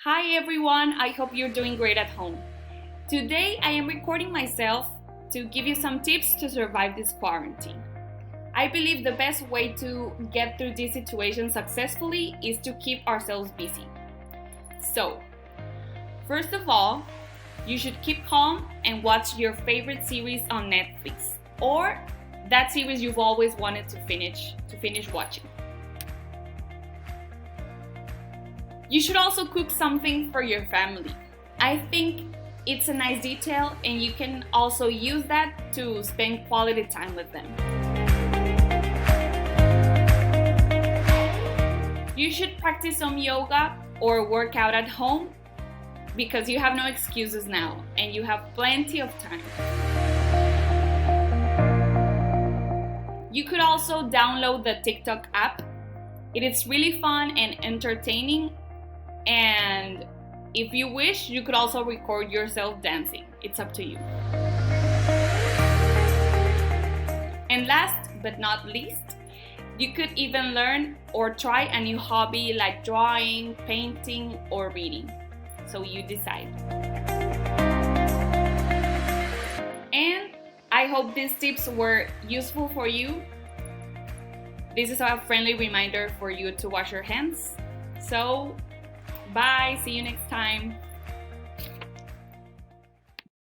Hi everyone, I hope you're doing great at home. Today I am recording myself to give you some tips to survive this quarantine. I believe the best way to get through this situation successfully is to keep ourselves busy. So, first of all, you should keep calm and watch your favorite series on Netflix or that series you've always wanted to finish watching. You should also cook something for your family. I think it's a nice detail and you can also use that to spend quality time with them. You should practice some yoga or work out at home because you have no excuses now and you have plenty of time. You could also download the TikTok app. It is really fun and entertaining. And if you wish, you could also record yourself dancing. It's up to you. And last but not least, you could even learn or try a new hobby like drawing, painting, or reading. So you decide. And I hope these tips were useful for you. This is a friendly reminder for you to wash your hands. So bye, see you next time.